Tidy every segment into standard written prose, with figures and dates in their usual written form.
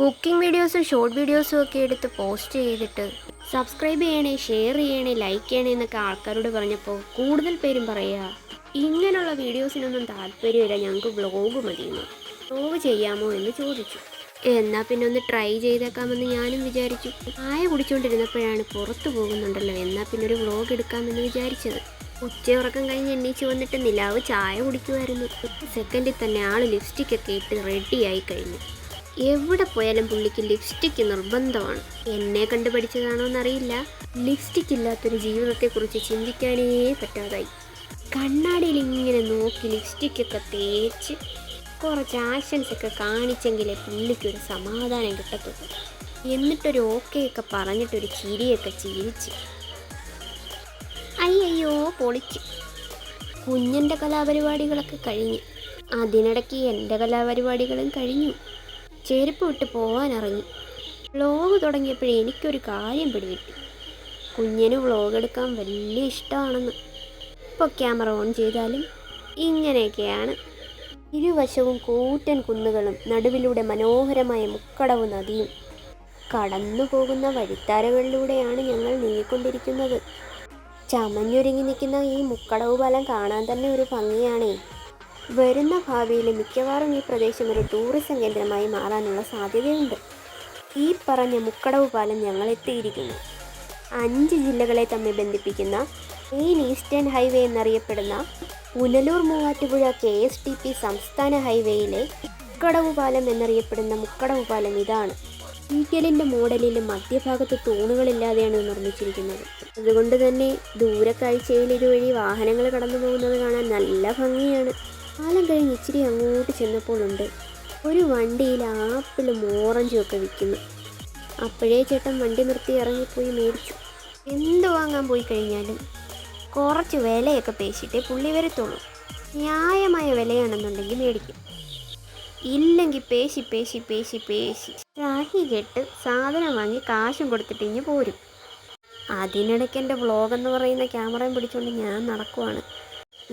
Cooking വീഡിയോസും short വീഡിയോസും ഒക്കെ എടുത്ത് പോസ്റ്റ് ചെയ്തിട്ട് സബ്സ്ക്രൈബ് ചെയ്യണേ, ഷെയർ ചെയ്യണേ, ലൈക്ക് ചെയ്യണേ എന്നൊക്കെ ആൾക്കാരോട് പറഞ്ഞപ്പോൾ കൂടുതൽ പേരും പറയുക ഇങ്ങനെയുള്ള വീഡിയോസിനൊന്നും താല്പര്യമില്ല, ഞങ്ങൾക്ക് വ്ളോഗ് മതിയെന്ന്. വ്ളോഗ് ചെയ്യാമോ എന്ന് ചോദിച്ചു. എന്നാൽ പിന്നെ ഒന്ന് ട്രൈ ചെയ്തേക്കാമെന്ന് ഞാനും വിചാരിച്ചു. ചായ കുടിച്ചുകൊണ്ടിരുന്നപ്പോഴാണ് പുറത്തു പോകുന്നുണ്ടല്ലോ, എന്നാൽ പിന്നെ ഒരു വ്ളോഗ് എടുക്കാമെന്ന് വിചാരിച്ചത്. ഉച്ചയുറക്കം കഴിഞ്ഞ് എണ്ണീച്ച് വന്നിട്ട് നിലാവ് ചായ കുടിക്കുമായിരുന്നു. സെക്കൻഡിൽ തന്നെ ആൾ ലിപ്സ്റ്റിക്കൊക്കെ ഇട്ട് റെഡിയായി കഴിഞ്ഞു. എവിടെ പോയാലും പുള്ളിക്ക് ലിപ്സ്റ്റിക്ക് നിർബന്ധമാണ്. എന്നെ കണ്ടു പഠിച്ചതാണോ എന്നറിയില്ല, ലിപ്സ്റ്റിക്ക് ഇല്ലാത്തൊരു ജീവിതത്തെക്കുറിച്ച് ചിന്തിക്കാനേ പറ്റാതായി. കണ്ണാടിയിൽ ഇങ്ങനെ നോക്കി ലിപ്സ്റ്റിക്കൊക്കെ തേച്ച് കുറച്ച് ആക്ഷൻസൊക്കെ കാണിച്ചെങ്കിലേ പുള്ളിക്കൊരു സമാധാനം കിട്ടത്തുള്ളൂ. എന്നിട്ടൊരു ഓക്കെയൊക്കെ പറഞ്ഞിട്ടൊരു ചിരിയൊക്കെ ചിരിച്ച് അയ്യോ പൊളിച്ച്. കുഞ്ഞൻ്റെ കലാപരിപാടികളൊക്കെ കഴിഞ്ഞു. അതിനിടയ്ക്ക് എൻ്റെ കലാപരിപാടികളും കഴിഞ്ഞു. ചെരുപ്പ് വിട്ട് പോകാനിറങ്ങി. വ്ളോഗ് തുടങ്ങിയപ്പോഴേ എനിക്കൊരു കാര്യം പിടികിട്ടി. കുഞ്ഞിന് വ്ളോഗ് എടുക്കാൻ വലിയ ഇഷ്ടമാണെന്ന്. ഇപ്പോൾ ക്യാമറ ഓൺ ചെയ്താലും ഇങ്ങനെയൊക്കെയാണ്. ഇരുവശവും കൂറ്റൻ കുന്നുകളും നടുവിലൂടെ മനോഹരമായ മുക്കടവ് നദിയും. കടന്നു പോകുന്ന വഴിത്താരകളിലൂടെയാണ് ഞങ്ങൾ നീങ്ങിക്കൊണ്ടിരിക്കുന്നത്. ചമഞ്ഞൊരുങ്ങി നിൽക്കുന്ന ഈ മുക്കടവ് പാലം കാണാൻ തന്നെ ഒരു ഭംഗിയാണേ. വരുന്ന ഭാവിയിൽ മിക്കവാറും ഈ പ്രദേശം ഒരു ടൂറിസം കേന്ദ്രമായി മാറാനുള്ള സാധ്യതയുണ്ട്. ഈ പറഞ്ഞ മുക്കടവ് പാലം ഞങ്ങൾ എത്തിയിരിക്കുന്നു. 5 ജില്ലകളെ തമ്മിൽ ബന്ധിപ്പിക്കുന്ന മെയിൻ ഈസ്റ്റേൺ ഹൈവേ എന്നറിയപ്പെടുന്ന പുനലൂർ മൂവാറ്റുപുഴ KSTP സംസ്ഥാന ഹൈവേയിലെ മുക്കടവ് പാലം എന്നറിയപ്പെടുന്ന മുക്കടവ് പാലം ഇതാണ്. ഈഗലിൻ്റെ മോഡലിലും മധ്യഭാഗത്ത് തൂണുകളില്ലാതെയാണ് നിർമ്മിച്ചിരിക്കുന്നത്. അതുകൊണ്ട് തന്നെ ദൂരക്കാഴ്ചയിൽ ഇതുവഴി വാഹനങ്ങൾ കടന്നു പോകുന്നത് കാണാൻ നല്ല ഭംഗിയാണ്. പാലം കഴിഞ്ഞ് ഇച്ചിരി അങ്ങോട്ട് ചെന്നപ്പോഴുണ്ട് ഒരു വണ്ടിയിൽ ആപ്പിളും ഓറഞ്ചും ഒക്കെ വിൽക്കുന്നു. അപ്പോഴേ ചേട്ടൻ വണ്ടി നിർത്തി ഇറങ്ങിപ്പോയി മേടിച്ചു. എന്ത് വാങ്ങാൻ പോയി കഴിഞ്ഞാലും കുറച്ച് വിലയൊക്കെ പേശിട്ടേ പുള്ളി വരത്തുള്ളൂ. ന്യായമായ വിലയാണെന്നുണ്ടെങ്കിൽ മേടിക്കും, ഇല്ലെങ്കിൽ പേശി പേശി പേശി പേശി രാഹി കെട്ട് സാധനം വാങ്ങി കാശും കൊടുത്തിട്ട് ഇഞ്ഞ് പോരും. അതിനിടയ്ക്ക് എൻ്റെ വ്ളോഗ് എന്ന് പറയുന്ന ക്യാമറയും പിടിച്ചുകൊണ്ട് ഞാൻ നടക്കുവാണ്.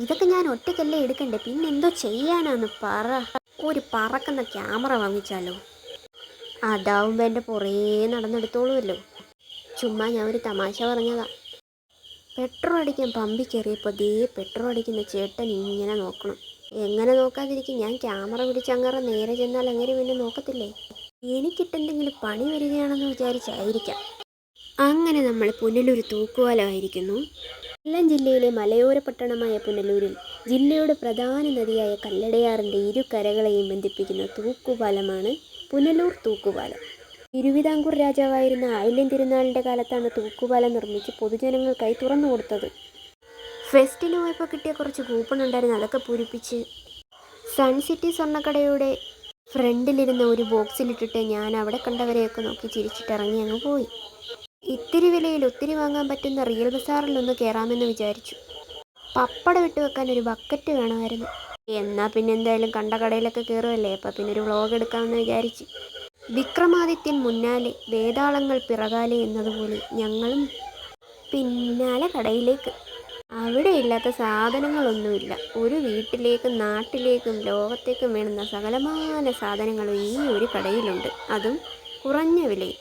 ഇതൊക്കെ ഞാൻ ഒറ്റയ്ക്കല്ലേ എടുക്കണ്ടേ, പിന്നെ എന്തോ ചെയ്യാനാന്ന് പറ. ഒരു പറക്കുന്ന ക്യാമറ വാങ്ങിച്ചാലോ, അതാവുമ്പോൾ എൻ്റെ പുറകെ നടന്നെടുത്തോളുമല്ലോ. ചുമ്മാ ഞാൻ ഒരു തമാശ പറഞ്ഞതാ. പെട്രോൾ അടിക്കാൻ പമ്പിൽ കയറിയപ്പോൾ പെട്രോൾ അടിക്കുന്ന ചേട്ടൻ ഇങ്ങനെ നോക്കണം. എങ്ങനെ നോക്കാതിരിക്കും, ഞാൻ ക്യാമറ പിടിച്ച് അങ്ങനെ നേരെ ചെന്നാൽ അങ്ങനെ പിന്നെ നോക്കത്തില്ലേ. എനിക്കിട്ടെന്തെങ്കിലും പണി വരികയാണെന്ന് വിചാരിച്ചായിരിക്കാം. അങ്ങനെ നമ്മൾ പുനലൂർ തൂക്കുപാലമായിരിക്കുന്നു. കൊല്ലം ജില്ലയിലെ മലയോര പട്ടണമായ പുനലൂരിൽ ജില്ലയുടെ പ്രധാന നദിയായ കല്ലടയാറിൻ്റെ ഇരുകരകളെയും ബന്ധിപ്പിക്കുന്ന തൂക്കുപാലമാണ് പുനലൂർ തൂക്കുപാലം. തിരുവിതാംകൂർ രാജാവായിരുന്ന ആയില്യം തിരുനാളിൻ്റെ കാലത്താണ് തൂക്കുപാലം നിർമ്മിച്ച് പൊതുജനങ്ങൾക്കായി തുറന്നു കൊടുത്തത്. ഫെസ്റ്റിന് പോയപ്പോൾ കിട്ടിയ കുറച്ച് കൂപ്പൺ ഉണ്ടായിരുന്നു, അതൊക്കെ പൂരിപ്പിച്ച് സൺ സിറ്റി സ്വർണ്ണക്കടയുടെ ഫ്രണ്ടിലിരുന്ന ഒരു ബോക്സിലിട്ടിട്ട് ഞാൻ അവിടെ കണ്ടവരെയൊക്കെ നോക്കി ചിരിച്ചിട്ടിറങ്ങി അങ്ങ് പോയി. ഇത്തിരി വിലയിൽ ഒത്തിരി വാങ്ങാൻ പറ്റുന്ന റിയൽ ബസാറിൽ ഒന്ന് കയറാമെന്ന് വിചാരിച്ചു. പപ്പടം ഇട്ട് വെക്കാൻ ഒരു ബക്കറ്റ് വേണമായിരുന്നു. എന്നാൽ പിന്നെ എന്തായാലും കണ്ട കടയിലൊക്കെ കയറുമല്ലേ, അപ്പം പിന്നെ ഒരു വ്ളോഗ് എടുക്കാമെന്ന് വിചാരിച്ച്. വിക്രമാദിത്യൻ മുന്നാലെ വേതാളങ്ങൾ പിറകാലെ എന്നതുപോലെ ഞങ്ങളും പിന്നാലെ കടയിലേക്ക്. അവിടെ ഇല്ലാത്ത സാധനങ്ങളൊന്നുമില്ല. ഒരു വീട്ടിലേക്കും നാട്ടിലേക്കും ലോകത്തേക്കും വേണ്ടുന്ന സകലമാന സാധനങ്ങളും ഈ ഒരു കടയിലുണ്ട്, അതും കുറഞ്ഞ വിലയിൽ,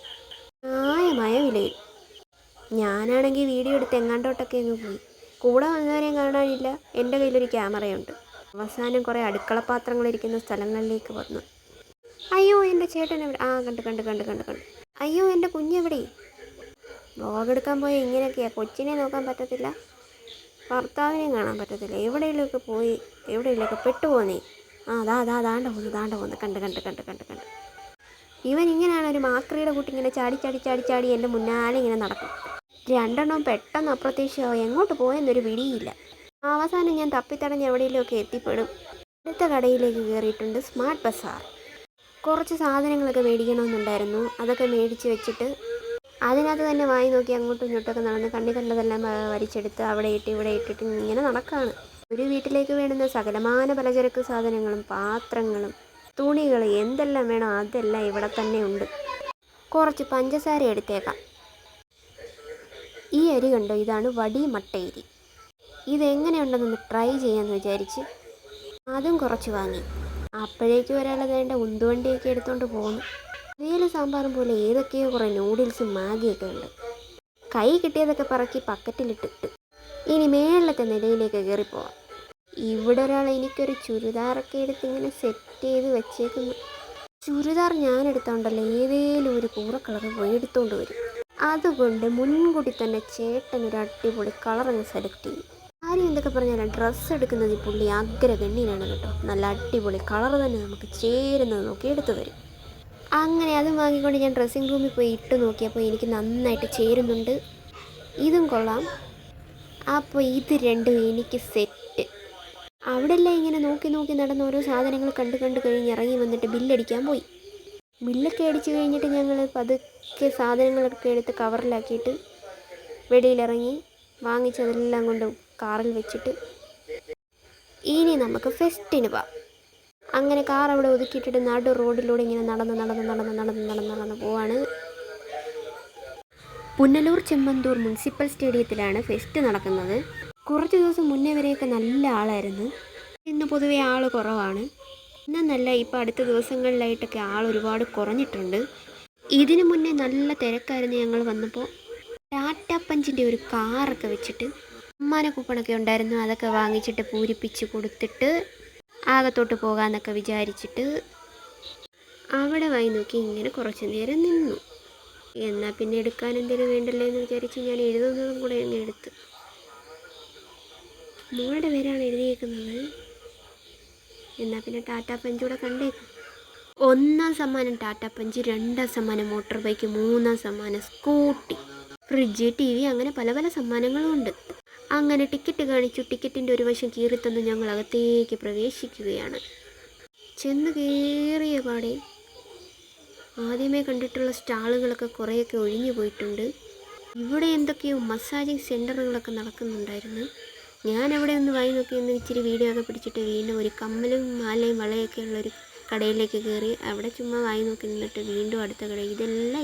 ന്യായമായ വിലയിൽ. ഞാനാണെങ്കിൽ വീഡിയോ എടുത്ത് എങ്ങാണ്ടോട്ടൊക്കെ അങ്ങ് പോയി. കൂടെ വന്നവരെയും കാണാനില്ല. എൻ്റെ കയ്യിലൊരു ക്യാമറയുണ്ട്. അവസാനം കുറേ അടുക്കളപാത്രങ്ങളിരിക്കുന്ന സ്ഥലങ്ങളിലേക്ക് വന്നു. അയ്യോ എൻ്റെ ചേട്ടൻ എവിടെ? ആ കണ്ട് കണ്ട് കണ്ട് കണ്ട് കണ്ട് അയ്യോ എൻ്റെ കുഞ്ഞെവിടെ? വ്ളോഗ് എടുക്കാൻ പോയി ഇങ്ങനെയൊക്കെയാണ്. കൊച്ചിനെ നോക്കാൻ പറ്റത്തില്ല, ഭർത്താവിനെയും കാണാൻ പറ്റത്തില്ല. എവിടെയെങ്കിലുമൊക്കെ പോയി എവിടെയെങ്കിലുമൊക്കെ പെട്ടുപോകുന്നേ. ദാണ്ട പോകുന്നു കണ്ട് കണ്ട് കണ്ട് കണ്ട് കണ്ട് ഇവൻ ഇങ്ങനെയാണ് ഒരു മാക്രിയുടെ കൂട്ടി ഇങ്ങനെ ചാടി ചാടി ചാടി ചാടി എൻ്റെ മുന്നാലെ ഇങ്ങനെ നടക്കും. രണ്ടെണ്ണം പെട്ടെന്ന് അപ്രത്യക്ഷമാവും, എങ്ങോട്ട് പോയെന്നൊരു പിടിയില്ല. അവസാനം ഞാൻ തപ്പിത്തടഞ്ഞ് എവിടെയെങ്കിലുമൊക്കെ എത്തിപ്പെടും. അടുത്ത കടയിലേക്ക് കയറിയിട്ടുണ്ട്, സ്മാർട്ട് ബസാർ. കുറച്ച് സാധനങ്ങളൊക്കെ മേടിക്കണമെന്നുണ്ടായിരുന്നു, അതൊക്കെ മേടിച്ച് വെച്ചിട്ട് അതിനകത്ത് തന്നെ വായി നോക്കി അങ്ങോട്ടും ഇങ്ങോട്ടൊക്കെ നടന്ന് കണ്ണി കണ്ടതെല്ലാം വലിച്ചെടുത്ത് അവിടെ ഇട്ട് ഇവിടെ ഇട്ടിട്ട് ഇങ്ങനെ നടക്കുകയാണ്. ഒരു വീട്ടിലേക്ക് വേണ്ടുന്ന സകലമാന പലചരക്ക് സാധനങ്ങളും പാത്രങ്ങളും തുണികൾ എന്തെല്ലാം വേണോ അതെല്ലാം ഇവിടെ തന്നെ ഉണ്ട്. കുറച്ച് പഞ്ചസാര എടുത്തേക്കാം. ഈ അരി കണ്ടോ, ഇതാണ് വടി മട്ടയരി. ഇതെങ്ങനെയുണ്ടെന്നൊന്ന് ട്രൈ ചെയ്യാമെന്ന് വിചാരിച്ച് അതും കുറച്ച് വാങ്ങി. അപ്പോഴേക്കും ഒരാൾ വേണ്ട ഉന്തുവണ്ടിയൊക്കെ എടുത്തുകൊണ്ട് പോകുന്നു. വേല സാമ്പാറും പോലെ ഏതൊക്കെയോ കുറേ നൂഡിൽസും മാഗിയൊക്കെ ഉണ്ട്. കൈ കിട്ടിയതൊക്കെ പറക്കി പക്കറ്റിലിട്ടിട്ട് ഇനി മേളിലത്തെ നിലയിലേക്ക് കയറിപ്പോവാം. ഇവിടെ ഒരാൾ എനിക്കൊരു ചുരിദാറൊക്കെ എടുത്ത് ഇങ്ങനെ സെറ്റ് ചെയ്ത് വെച്ചേക്കുന്നു. ചുരിദാർ ഞാൻ എടുത്തോണ്ടല്ലോ ഏതേലും ഒരു കൂറ കളർ പോയി എടുത്തോണ്ട് വരും. അതുകൊണ്ട് മുൻകൂട്ടി തന്നെ ചേട്ടനൊരു അടിപൊളി കളറങ്ങ് സെലക്ട് ചെയ്യും. ആരും എന്തൊക്കെ പറഞ്ഞാലും ഡ്രസ്സ് എടുക്കുന്നത് ഈ പുള്ളി അഗ്രഗണ്യനാണ് കേട്ടോ. നല്ല അടിപൊളി കളർ തന്നെ നമുക്ക് ചേരുന്നത് നോക്കി എടുത്തു തരും. അങ്ങനെ അതും വാങ്ങിക്കൊണ്ട് ഞാൻ ഡ്രസ്സിങ് റൂമിൽ പോയി ഇട്ട് നോക്കിയപ്പോൾ എനിക്ക് നന്നായിട്ട് ചേരുന്നുണ്ട്. ഇതും കൊള്ളാം. അപ്പോൾ ഇത് രണ്ടും എനിക്ക് സെറ്റ്. അവിടെല്ലാം ഇങ്ങനെ നോക്കി നോക്കി നടന്ന ഓരോ സാധനങ്ങൾ കണ്ട് കണ്ട് കഴിഞ്ഞ് ഇറങ്ങി വന്നിട്ട് ബില്ലടിക്കാൻ പോയി. ബില്ലൊക്കെ അടിച്ച് കഴിഞ്ഞിട്ട് ഞങ്ങൾ പതുക്കെ സാധനങ്ങളൊക്കെ എടുത്ത് കവറിലാക്കിയിട്ട് വെളിയിലിറങ്ങി വാങ്ങിച്ചതെല്ലാം കൊണ്ട് കാറിൽ വെച്ചിട്ട് ഇനി നമുക്ക് ഫെസ്റ്റിന് പോവാം. അങ്ങനെ കാർ അവിടെ ഒതുക്കിയിട്ടിട്ട് നടു റോഡിലൂടെ ഇങ്ങനെ നടന്ന് പോവാണ്. പുനലൂർ ചെമ്മന്തൂർ മുനിസിപ്പൽ സ്റ്റേഡിയത്തിലാണ് ഫെസ്റ്റ് നടക്കുന്നത്. കുറച്ച് ദിവസം മുന്നേ വരെയൊക്കെ നല്ല ആളായിരുന്നു. ഇന്ന് പൊതുവേ ആൾ കുറവാണ്. ഇന്നല്ല, ഇപ്പോൾ അടുത്ത ദിവസങ്ങളിലായിട്ടൊക്കെ ആൾ ഒരുപാട് കുറഞ്ഞിട്ടുണ്ട്. ഇതിനു മുന്നേ നല്ല തിരക്കായിരുന്നു. ഞങ്ങൾ വന്നപ്പോൾ ടാറ്റ പഞ്ചിൻ്റെ ഒരു കാറൊക്കെ വെച്ചിട്ട് സമ്മാന കൂപ്പണൊക്കെ ഉണ്ടായിരുന്നു. അതൊക്കെ വാങ്ങിച്ചിട്ട് പൂരിപ്പിച്ച് കൊടുത്തിട്ട് ആകത്തോട്ട് പോകാമെന്നൊക്കെ വിചാരിച്ചിട്ട് അവിടെ വായി നോക്കി ഇങ്ങനെ കുറച്ച് നേരം നിന്നു. എന്നാൽ പിന്നെ എടുക്കാൻ എന്തെങ്കിലും വേണ്ടല്ലോ എന്ന് വിചാരിച്ച് ഞാൻ എഴുതുന്നതും കൂടെ അങ്ങ് എടുത്ത്. മോളുടെ പേരാണ് എഴുതിയേക്കുന്നത്. എന്നാൽ പിന്നെ ടാറ്റ പഞ്ചൂടെ കണ്ടേക്കും. 1ാം സമ്മാനം ടാറ്റ പഞ്ച്, 2ാം സമ്മാനം മോട്ടോർ ബൈക്ക്, 3ാം സമ്മാനം സ്കൂട്ടി, ഫ്രിഡ്ജ്, TV, അങ്ങനെ പല പല സമ്മാനങ്ങളും ഉണ്ട്. അങ്ങനെ ടിക്കറ്റ് കാണിച്ചു. ടിക്കറ്റിൻ്റെ ഒരു വശം കീറിത്തന്നു ഞങ്ങൾ അകത്തേക്ക് പ്രവേശിക്കുകയാണ്. ചെന്ന് കയറിയ പാടെ ആദ്യമേ കണ്ടിട്ടുള്ള സ്റ്റാളുകളൊക്കെ കുറേയൊക്കെ ഒഴിഞ്ഞു പോയിട്ടുണ്ട്. ഇവിടെ എന്തൊക്കെയോ മസാജിങ് സെൻറ്ററുകളൊക്കെ നടക്കുന്നുണ്ടായിരുന്നു. ഞാൻ അവിടെ ഒന്ന് വായി നോക്കി ഒന്ന് ഇച്ചിരി വീഡിയോ ഒക്കെ പിടിച്ചിട്ട് വീണ്ടും ഒരു കമ്മലും മാലയും വളയൊക്കെ ഉള്ളൊരു കടയിലേക്ക് കയറി. അവിടെ ചുമ്മാ വായി നോക്കി നിന്നിട്ട് വീണ്ടും അടുത്ത കട.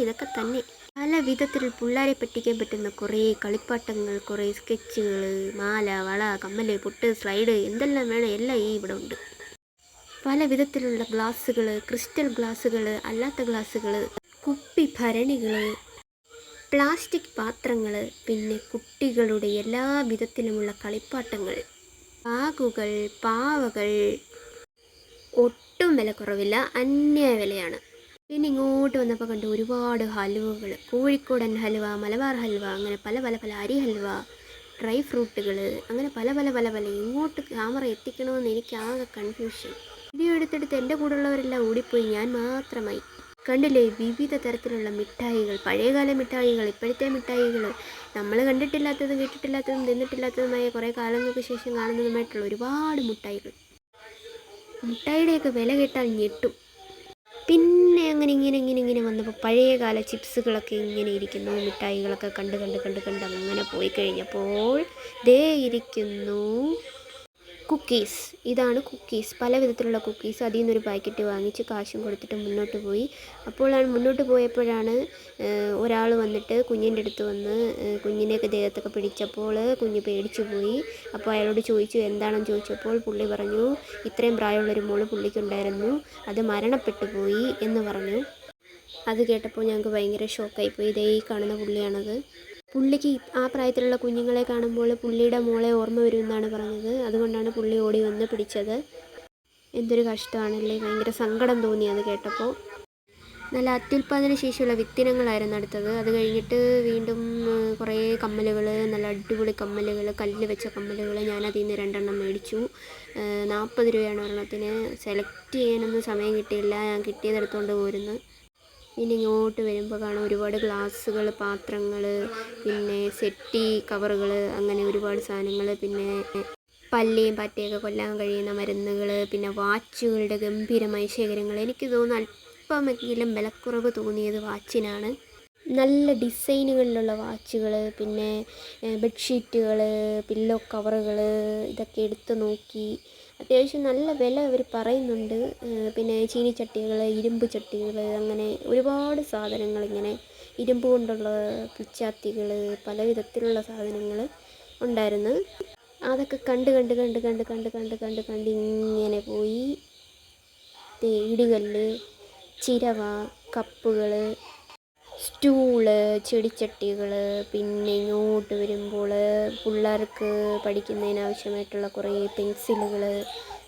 ഇതൊക്കെ തന്നെ പല വിധത്തിൽ പിള്ളേരെ പറ്റിക്കാൻ പറ്റുന്ന കുറേ കളിപ്പാട്ടങ്ങൾ, കുറേ സ്കെച്ചുകൾ, മാല, വള, കമ്മൽ, പൊട്ട്, സ്ലൈഡ്, എന്തെല്ലാം വേണം എല്ലാം ഇവിടെ ഉണ്ട്. പല വിധത്തിലുള്ള ഗ്ലാസ്സുകൾ, ക്രിസ്റ്റൽ ഗ്ലാസ്സുകൾ, അല്ലാത്ത ഗ്ലാസ്സുകൾ, കുപ്പി ഭരണികൾ, പ്ലാസ്റ്റിക് പാത്രങ്ങൾ, പിന്നെ കുട്ടികളുടെ എല്ലാ വിധത്തിലുമുള്ള കളിപ്പാട്ടങ്ങൾ, ബാഗുകൾ, പാവകൾ, ഒട്ടും വില കുറവില്ല, അന്യായ വിലയാണ്. പിന്നെ ഇങ്ങോട്ട് വന്നപ്പോൾ കണ്ടു ഒരുപാട് ഹലുവകൾ, കോഴിക്കോടൻ ഹലുവ, മലബാർ ഹലുവ, അങ്ങനെ പല പല പല അരി ഹലുവ, ഡ്രൈ ഫ്രൂട്ടുകൾ, അങ്ങനെ പല പല പല പല. ഇങ്ങോട്ട് ക്യാമറ എത്തിക്കണമെന്ന് എനിക്ക് ആകെ കൺഫ്യൂഷൻ. വീഡിയോ എടുത്തെടുത്ത് എൻ്റെ കൂടെയുള്ളവരെല്ലാം ഓടിപ്പോയി, ഞാൻ മാത്രമായി. കണ്ടില്ലേ വിവിധ തരത്തിലുള്ള മിഠായികൾ, പഴയകാല മിഠായികൾ, ഇപ്പോഴത്തെ മിഠായികൾ, നമ്മൾ കണ്ടിട്ടില്ലാത്തതും കേട്ടിട്ടില്ലാത്തതും തിന്നിട്ടില്ലാത്തതുമായ കുറേ കാലങ്ങൾക്ക് ശേഷം കാണുന്നതുമായിട്ടുള്ള ഒരുപാട് മിഠായികൾ. മിഠായിയുടെയൊക്കെ വില കേട്ടാൽ ഞെട്ടും. പിന്നെ അങ്ങനെ ഇങ്ങനെ വന്നപ്പോൾ പഴയകാല ചിപ്സുകളൊക്കെ ഇങ്ങനെ ഇരിക്കുന്നു. മിഠായികളൊക്കെ കണ്ട് അങ്ങനെ പോയി കഴിഞ്ഞപ്പോൾ ദേ ഇരിക്കുന്നു കുക്കീസ്. ഇതാണ് കുക്കീസ്, പല വിധത്തിലുള്ള കുക്കീസ്. അതിൽ നിന്നൊരു പാക്കറ്റ് വാങ്ങിച്ച് കാശും കൊടുത്തിട്ട് മുന്നോട്ട് പോയി. മുന്നോട്ട് പോയപ്പോഴാണ് ഒരാൾ വന്നിട്ട് കുഞ്ഞിൻ്റെ അടുത്ത് വന്ന് കുഞ്ഞിനെയൊക്കെ ദേഹത്തൊക്കെ പിടിച്ചപ്പോൾ കുഞ്ഞ് പേടിച്ചു പോയി. അപ്പോൾ അയാളോട് ചോദിച്ചു എന്താണെന്ന് ചോദിച്ചപ്പോൾ പുള്ളി പറഞ്ഞു ഇത്രയും പ്രായമുള്ളൊരു മോള് പുള്ളിക്കുണ്ടായിരുന്നു, അത് മരണപ്പെട്ടു പോയി എന്ന് പറഞ്ഞു. അത് കേട്ടപ്പോൾ ഞങ്ങൾക്ക് ഭയങ്കര ഷോക്കായിപ്പോയി. ഇതേ കാണുന്ന പുള്ളിയാണത്. പുള്ളിക്ക് ആ പ്രായത്തിലുള്ള കുഞ്ഞുങ്ങളെ കാണുമ്പോൾ പുള്ളിയുടെ മോളെ ഓർമ്മ വരുമെന്നാണ് പറഞ്ഞത്. അതുകൊണ്ടാണ് പുള്ളി ഓടി വന്ന് പിടിച്ചത്. എന്തൊരു കഷ്ടമാണല്ലേ, ഭയങ്കര സങ്കടം തോന്നി അത് കേട്ടപ്പോൾ. നല്ല അത്യുൽപാദന ശേഷിയുള്ള വിത്തിനങ്ങളായിരുന്നു അടുത്തത്. അത് കഴിഞ്ഞിട്ട് വീണ്ടും കുറേ കമ്മലുകൾ, നല്ല അടിപൊളി കമ്മലുകൾ, കല്ല് വെച്ച കമ്മലുകൾ. ഞാനതിൽ നിന്ന് 2 എണ്ണം മേടിച്ചു. 40 രൂപയാണ് ഒരെണ്ണത്തിന്. സെലക്ട് ചെയ്യാനൊന്നും സമയം കിട്ടിയില്ല, ഞാൻ കിട്ടിയതെടുത്തുകൊണ്ട് പോരുന്നു. ഇനി ഇങ്ങോട്ട് വരുമ്പോൾ കാണാം ഒരുപാട് ഗ്ലാസ്സുകൾ, പാത്രങ്ങൾ, പിന്നെ സെറ്റി കവറുകൾ, അങ്ങനെ ഒരുപാട് സാധനങ്ങൾ. പിന്നെ പല്ലിയും പാറ്റയൊക്കെ കൊല്ലാൻ കഴിയുന്ന മരുന്നുകൾ, പിന്നെ വാച്ചുകളുടെ ഗംഭീരമായ ശേഖരങ്ങൾ. എനിക്ക് തോന്നുന്നു അല്പമെങ്കിലും വിലക്കുറവ് തോന്നിയത് വാച്ചിനാണ്. നല്ല ഡിസൈനുകളിലുള്ള വാച്ചുകൾ, പിന്നെ ബെഡ്ഷീറ്റുകൾ, പില്ലോ കവറുകൾ, ഇതൊക്കെ എടുത്ത് നോക്കി. അത്യാവശ്യം നല്ല വില അവർ പറയുന്നുണ്ട്. പിന്നെ ചീനിച്ചട്ടികൾ, ഇരുമ്പ് ചട്ടികൾ, അങ്ങനെ ഒരുപാട് സാധനങ്ങൾ, ഇങ്ങനെ ഇരുമ്പ് കൊണ്ടുള്ള പിച്ചാത്തികൾ, പല വിധത്തിലുള്ള സാധനങ്ങൾ ഉണ്ടായിരുന്നു. അതൊക്കെ കണ്ട് ഇങ്ങനെ പോയി. ഇടികല്ല്, ചിരവ, കപ്പുകൾ, സ്റ്റൂള്, ചെടിച്ചട്ടികൾ, പിന്നെ ഇങ്ങോട്ട് വരുമ്പോൾ പിള്ളേർക്ക് പഠിക്കുന്നതിനാവശ്യമായിട്ടുള്ള കുറേ പെൻസിലുകൾ,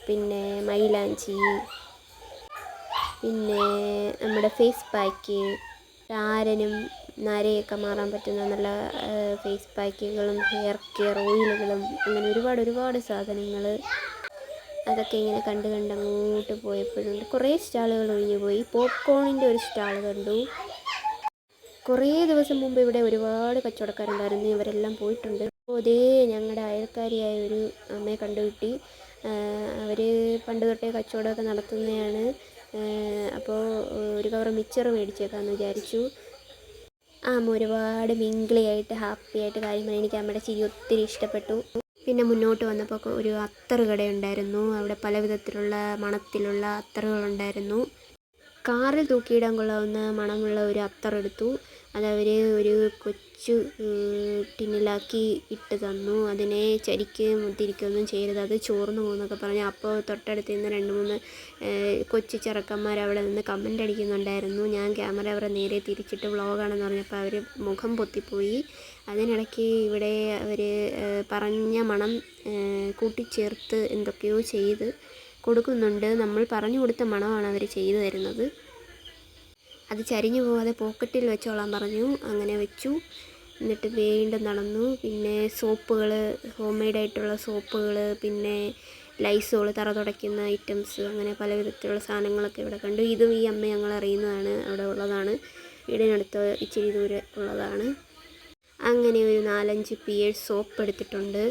പിന്നെ മൈലാഞ്ചി, പിന്നെ നമ്മുടെ ഫേസ് പാക്ക്, താരനും നരയൊക്കെ മാറാൻ പറ്റുന്ന നല്ല ഫേസ് പാക്കുകളും ഹെയർ കെയർ ഓയിലുകളും, അങ്ങനെ ഒരുപാട് സാധനങ്ങൾ. അതൊക്കെ ഇങ്ങനെ കണ്ട് അങ്ങോട്ട് പോയപ്പോഴുണ്ട് കുറേ സ്റ്റാളുകൾ ഒഴിഞ്ഞു പോയി. പോപ്കോണിൻ്റെ ഒരു സ്റ്റാൾ കണ്ടു. കുറേ ദിവസം മുമ്പ് ഇവിടെ ഒരുപാട് കച്ചവടക്കാരുണ്ടായിരുന്നു, ഇവരെല്ലാം പോയിട്ടുണ്ട്. അപ്പോൾ ഇതേ ഞങ്ങളുടെ അയൽക്കാരിയായ ഒരു അമ്മയെ കണ്ടുകിട്ടി. അവർ പണ്ട് തൊട്ടേ കച്ചവടമൊക്കെ നടത്തുന്നതാണ്. അപ്പോൾ ഒരു കവർ മിച്ചർ മേടിച്ചേക്കാമെന്ന് വിചാരിച്ചു. അമ്മ ഒരുപാട് മിങ്കിളിയായിട്ട് ഹാപ്പിയായിട്ട് കാര്യം പറഞ്ഞു. എനിക്ക് അമ്മയുടെ ചിരി ഒത്തിരി ഇഷ്ടപ്പെട്ടു. പിന്നെ മുന്നോട്ട് വന്നപ്പോൾ ഒരു അത്തറ് കടയുണ്ടായിരുന്നു. അവിടെ പല വിധത്തിലുള്ള മണത്തിലുള്ള അത്തറുകളുണ്ടായിരുന്നു. കാറിൽ തൂക്കിയിടാൻ കൊള്ളാവുന്ന മണമുള്ള ഒരു അത്തറെടുത്തു. അതവർ ഒരു കൊച്ചു ടിന്നിലാക്കി ഇട്ട് തന്നു. അതിനെ ചരിക്കുകയും തിരിക്കുകയൊന്നും ചെയ്യരുത്, അത് ചോർന്നു പോകുന്നൊക്കെ പറഞ്ഞു. അപ്പോൾ തൊട്ടടുത്ത് നിന്ന് 2-3 കൊച്ചു ചെറുക്കന്മാർ അവിടെ നിന്ന് കമൻ്റ് അടിക്കുന്നുണ്ടായിരുന്നു. ഞാൻ ക്യാമറ അവരെ നേരെ തിരിച്ചിട്ട് വ്ളോഗാണെന്ന് പറഞ്ഞപ്പോൾ അവർ മുഖം പൊത്തിപ്പോയി. അതിനിടയ്ക്ക് ഇവിടെ അവർ പറഞ്ഞ മണം കൂട്ടിച്ചേർത്ത് എന്തൊക്കെയോ ചെയ്ത് കൊടുക്കുന്നുണ്ട്. നമ്മൾ പറഞ്ഞു കൊടുത്ത മണമാണ് അവർ ചെയ്തു തരുന്നത്. അത് ചരിഞ്ഞു പോകാതെ പോക്കറ്റിൽ വെച്ചോളാൻ പറഞ്ഞു. അങ്ങനെ വെച്ചു. എന്നിട്ട് വീണ്ടും നടന്നു. പിന്നെ സോപ്പുകൾ, ഹോം മെയ്ഡായിട്ടുള്ള സോപ്പുകൾ, പിന്നെ ലൈസോൾ, തറ തുടയ്ക്കുന്ന ഐറ്റംസ്, അങ്ങനെ പല വിധത്തിലുള്ള സാധനങ്ങളൊക്കെ ഇവിടെ കണ്ടു. ഇതും ഈ അമ്മ ഞങ്ങൾ അറിയുന്നതാണ്, അവിടെ ഉള്ളതാണ്, വീടിനടുത്ത് ഇച്ചിരി ദൂരെ ഉള്ളതാണ്. അങ്ങനെ ഒരു 4-5 പിയേഴ്സ് സോപ്പ് എടുത്തിട്ടുണ്ട്.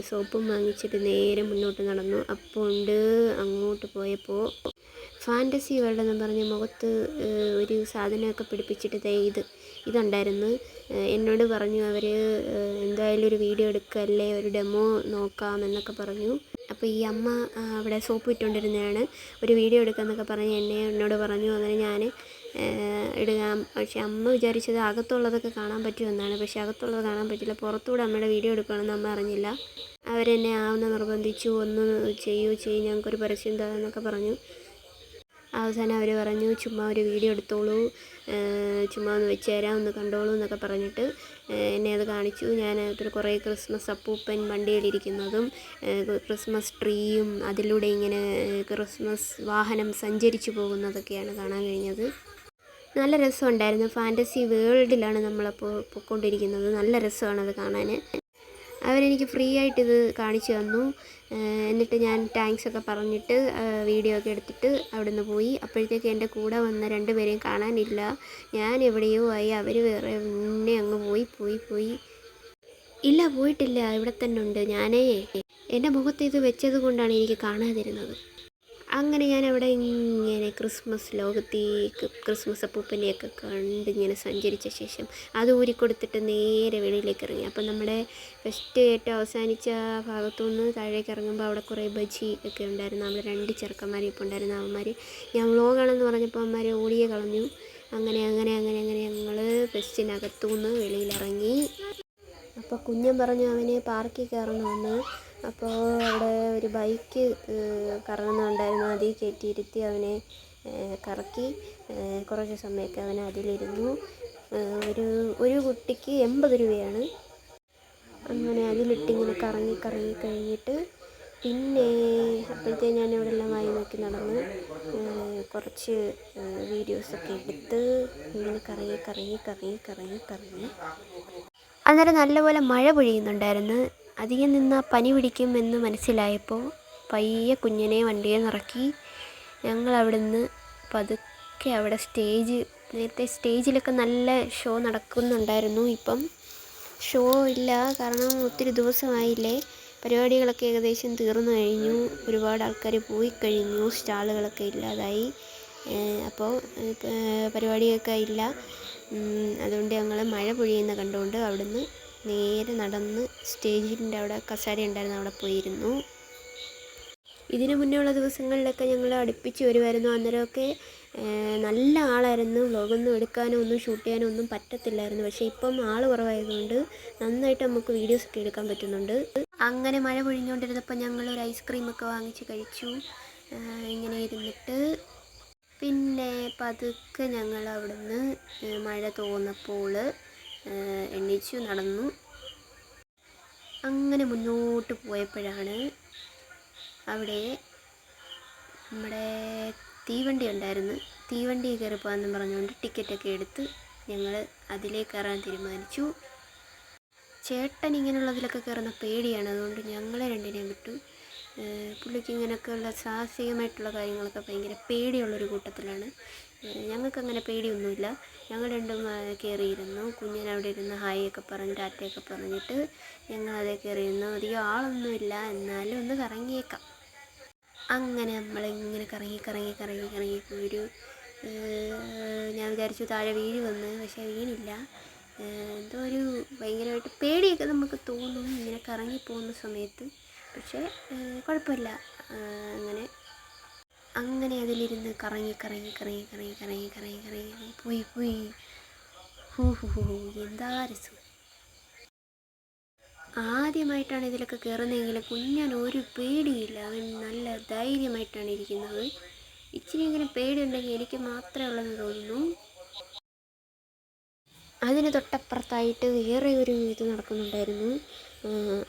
സോപ്പും വാങ്ങിച്ചിട്ട് നേരെ മുന്നോട്ട് നടന്നു. അപ്പോൾ അങ്ങോട്ട് പോയപ്പോൾ ഫാൻറ്റസി വേൾഡ് എന്ന് പറഞ്ഞ മുഖത്ത് ഒരു സാധനമൊക്കെ പിടിപ്പിച്ചിട്ട് ഇതുണ്ടായിരുന്നു. എന്നോട് പറഞ്ഞു അവർ എന്തായാലും ഒരു വീഡിയോ എടുക്കല്ലേ, ഒരു ഡെമോ നോക്കാം എന്നൊക്കെ പറഞ്ഞു. അപ്പോൾ ഈ അമ്മ അവിടെ സോപ്പ് ഇട്ടുകൊണ്ടിരുന്നതാണ്. ഒരു വീഡിയോ എടുക്കാമെന്നൊക്കെ പറഞ്ഞ് എന്നോട് പറഞ്ഞു. അങ്ങനെ ഞാൻ ഇടാം. പക്ഷേ അമ്മ വിചാരിച്ചത് അകത്തുള്ളതൊക്കെ കാണാൻ പറ്റുമെന്നാണ്. പക്ഷേ അകത്തുള്ളത് കാണാൻ പറ്റില്ല. പുറത്തൂടെ അമ്മയുടെ വീഡിയോ എടുക്കണമെന്ന് അമ്മ അറിഞ്ഞില്ല. അവരെന്നെ ആവുന്ന നിർബന്ധിച്ചു. ഒന്ന് ചെയ്യൂ, ഞങ്ങൾക്കൊരു പരസ്യം എന്നൊക്കെ പറഞ്ഞു. അവസാനം അവർ പറഞ്ഞു ചുമ്മാ ഒരു വീഡിയോ എടുത്തോളൂ, ചുമ്മാ ഒന്ന് വെച്ച് തരാം, ഒന്ന് കണ്ടോളൂ എന്നൊക്കെ പറഞ്ഞിട്ട് എന്നെ അത് കാണിച്ചു. ഞാൻ കുറേ ക്രിസ്മസ് അപ്പൂപ്പൻ വണ്ടിയിലിരിക്കുന്നതും ക്രിസ്മസ് ട്രീയും അതിലൂടെ ഇങ്ങനെ ക്രിസ്മസ് വാഹനം സഞ്ചരിച്ചു പോകുന്നതൊക്കെയാണ് കാണാൻ കഴിഞ്ഞത്. നല്ല രസമുണ്ടായിരുന്നു. ഫാൻറ്റസി വേൾഡിലാണ് നമ്മളപ്പോൾ പൊയ്ക്കൊണ്ടിരിക്കുന്നത്. നല്ല രസമാണത് കാണാൻ. അവരെനിക്ക് ഫ്രീ ആയിട്ടിത് കാണിച്ചു തന്നു. എന്നിട്ട് ഞാൻ താങ്ക്സ് ഒക്കെ പറഞ്ഞിട്ട് വീഡിയോ ഒക്കെ എടുത്തിട്ട് അവിടെ നിന്ന് പോയി. അപ്പോഴത്തേക്ക് എൻ്റെ കൂടെ വന്ന 2 പേരെയും കാണാനില്ല. ഞാൻ എവിടെയോ ആയി, അവർ വേറെ മുന്നേ അങ്ങ് പോയി. ഇല്ല, പോയിട്ടില്ല, ഇവിടെ തന്നെ ഉണ്ട്. എൻ്റെ മുഖത്ത് ഇത് വെച്ചത് കൊണ്ടാണ് എനിക്ക് കാണാതിരുന്നത്. അങ്ങനെ ഞാൻ അവിടെ ഇങ്ങനെ ക്രിസ്മസ് ലോകത്തേക്ക് ക്രിസ്മസ് അപ്പൂപ്പനെയൊക്കെ കണ്ടിങ്ങനെ സഞ്ചരിച്ച ശേഷം അത് ഊരിക്കൊടുത്തിട്ട് നേരെ വെളിയിലേക്ക് ഇറങ്ങി. അപ്പം നമ്മുടെ ഫസ്റ്റ് ഏറ്റവും അവസാനിച്ച ഭാഗത്തുനിന്ന് താഴേക്ക് ഇറങ്ങുമ്പോൾ അവിടെ കുറേ ബജി ഒക്കെ ഉണ്ടായിരുന്നു. അവിടെ 2 ചെറുക്കന്മാർ ഇപ്പോൾ ഉണ്ടായിരുന്നു. അവന്മാർ ഞാൻ വ്ളോഗാണെന്ന് പറഞ്ഞപ്പോൾ അവന്മാർ ഓടിയെ കളഞ്ഞു. അങ്ങനെ ഞങ്ങൾ ബസ്സിനകത്തുനിന്ന് വെളിയിലിറങ്ങി. അപ്പോൾ കുഞ്ഞൻ പറഞ്ഞു അവന് പാർക്കിൽ കയറണമെന്ന്. അപ്പോൾ അവിടെ ഒരു ബൈക്ക് കറങ്ങുന്നുണ്ടായിരുന്നു. അതിൽ കയറ്റിയിരുത്തി അവനെ കറക്കി. കുറച്ച് സമയമൊക്കെ അവൻ അതിലിരുന്നു. ഒരു കുട്ടിക്ക് 80 രൂപയാണ്. അങ്ങനെ അതിലിട്ടിങ്ങനെ കറങ്ങി കഴിഞ്ഞിട്ട് പിന്നെ അപ്പോഴത്തേക്ക് ഞാൻ ഇവിടെ എല്ലാം വായി നോക്കി നടന്ന് കുറച്ച് വീഡിയോസൊക്കെ എടുത്ത് ഇങ്ങനെ കറങ്ങി. അന്നേരം നല്ലപോലെ മഴ പൊഴിയുന്നുണ്ടായിരുന്നു. അധികം നിന്നാൽ പനി പിടിക്കും എന്ന് മനസ്സിലായപ്പോൾ പയ്യെ കുഞ്ഞിനെ വണ്ടിയെ നിറക്കി ഞങ്ങൾ അവിടെ നിന്ന് പതുക്കെ അവിടെ നേരത്തെ സ്റ്റേജിലൊക്കെ നല്ല ഷോ നടക്കുന്നുണ്ടായിരുന്നു. ഇപ്പം ഷോ ഇല്ല, കാരണം ഒത്തിരി ദിവസമായില്ലേ. പരിപാടികളൊക്കെ ഏകദേശം തീർന്നു കഴിഞ്ഞു. ഒരുപാട് ആൾക്കാർ പോയി കഴിഞ്ഞു, സ്റ്റാളുകളൊക്കെ ഇല്ലാതായി. അപ്പോൾ പരിപാടിയൊക്കെ ഇല്ല. അതുകൊണ്ട് ഞങ്ങൾ മഴ പൊഴിയുന്ന കണ്ടുകൊണ്ട് അവിടുന്ന് നേരെ നടന്ന് സ്റ്റേജിൻ്റെ അവിടെ കസേര ഉണ്ടായിരുന്നു, അവിടെ പോയിരുന്നു. ഇതിനു മുന്നേ ഉള്ള ദിവസങ്ങളിലൊക്കെ ഞങ്ങൾ അടുപ്പിച്ച് വരുമായിരുന്നു. അന്നേരമൊക്കെ നല്ല ആളായിരുന്നു. വ്ളോഗൊന്നും എടുക്കാനോ ഒന്നും ഷൂട്ട് ചെയ്യാനോ ഒന്നും പറ്റത്തില്ലായിരുന്നു. പക്ഷേ ഇപ്പം ആൾ കുറവായതുകൊണ്ട് നന്നായിട്ട് നമുക്ക് വീഡിയോസൊക്കെ എടുക്കാൻ പറ്റുന്നുണ്ട്. അങ്ങനെ മഴ പൊഴിഞ്ഞുകൊണ്ടിരുന്നപ്പോൾ ഞങ്ങൾ ഒരു ഐസ്ക്രീമൊക്കെ വാങ്ങിച്ച് കഴിച്ചു. ഇങ്ങനെ ഇരുന്നിട്ട് പിന്നെ പതുക്കെ ഞങ്ങൾ അവിടുന്ന് മഴ തോന്നപ്പോൾ എണീച്ചു നടന്നു. അങ്ങനെ മുന്നോട്ട് പോയപ്പോഴാണ് അവിടെ നമ്മുടെ തീവണ്ടി ഉണ്ടായിരുന്നു. തീവണ്ടി കയറി പോകാമെന്ന് പറഞ്ഞുകൊണ്ട് ടിക്കറ്റൊക്കെ എടുത്ത് ഞങ്ങൾ അതിലേക്ക് കയറാൻ തീരുമാനിച്ചു. ചേട്ടൻ ഇങ്ങനെയുള്ളതിലൊക്കെ കയറുന്ന പേടിയാണ്, അതുകൊണ്ട് ഞങ്ങളെ രണ്ടിനെയും വിട്ടു. പുള്ളിക്ക് ഇങ്ങനെയൊക്കെയുള്ള സാഹസികമായിട്ടുള്ള കാര്യങ്ങളൊക്കെ ഭയങ്കര പേടിയുള്ളൊരു കൂട്ടത്തിലാണ്. ഞങ്ങൾക്കങ്ങനെ പേടിയൊന്നുമില്ല. ഞങ്ങൾ രണ്ടും കയറിയിരുന്നു. കുഞ്ഞൻ അവിടെ ഇരുന്ന് ഹായ് ഒക്കെ പറഞ്ഞ് ടാറ്റയൊക്കെ പറഞ്ഞിട്ട് ഞങ്ങളതേ കയറിയിരുന്നു. അധികം ആളൊന്നുമില്ല, എന്നാലും ഒന്ന് കറങ്ങിയേക്കാം. അങ്ങനെ നമ്മളിങ്ങനെ കറങ്ങി പോയൊരു ഞാൻ വിചാരിച്ചു താഴെ വീഴുമെന്ന്, പക്ഷേ വീണില്ല. എന്തോ ഒരു ഭയങ്കരമായിട്ട് പേടിയൊക്കെ നമുക്ക് തോന്നും ഇങ്ങനെ കറങ്ങിപ്പോകുന്ന സമയത്ത്, പക്ഷേ കുഴപ്പമില്ല. അങ്ങനെ അതിലിരുന്ന് കറങ്ങി പോയി. എന്താ രസം! ആദ്യമായിട്ടാണ് ഇതിലൊക്കെ കയറുന്നതെങ്കിൽ കുഞ്ഞൻ ഒരു പേടിയില്ല, അവൻ നല്ല ധൈര്യമായിട്ടാണ് ഇരിക്കുന്നത്. ഇച്ചിരിയെങ്കിലും പേടിയുണ്ടെങ്കിൽ എനിക്ക് മാത്രമേ ഉള്ളെന്ന് തോന്നുന്നു. അതിന് തൊട്ടപ്പുറത്തായിട്ട് വേറെ ഒരു ഇത് നടക്കുന്നുണ്ടായിരുന്നു.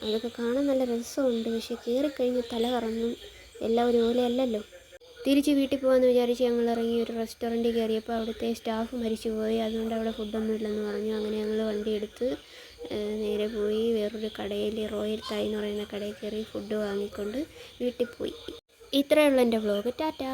അതൊക്കെ കാണാൻ നല്ല രസമുണ്ട്, പക്ഷേ കയറിക്കഴിഞ്ഞ് തല കറങ്ങും. എല്ലാം ഒരുപോലെ അല്ലല്ലോ. തിരിച്ച് വീട്ടിൽ പോകാമെന്ന് വിചാരിച്ച് ഞങ്ങൾ ഇറങ്ങി ഒരു റെസ്റ്റോറൻറ്റിൽ കയറിയപ്പോൾ അവിടുത്തെ സ്റ്റാഫ് മരിച്ചുപോയി. അതുകൊണ്ട് അവിടെ ഫുഡൊന്നും ഇല്ലെന്ന് പറഞ്ഞു. അങ്ങനെ ഞങ്ങൾ വണ്ടി എടുത്ത് നേരെ പോയി വേറൊരു കടയിൽ, റോയൽ തായ് എന്ന് പറയുന്ന കടയിൽ കയറി ഫുഡ് വാങ്ങിക്കൊണ്ട് വീട്ടിൽ പോയി. ഇത്രയേ ഉള്ളൂ എൻ്റെ വ്ലോഗ്. ടാറ്റാ.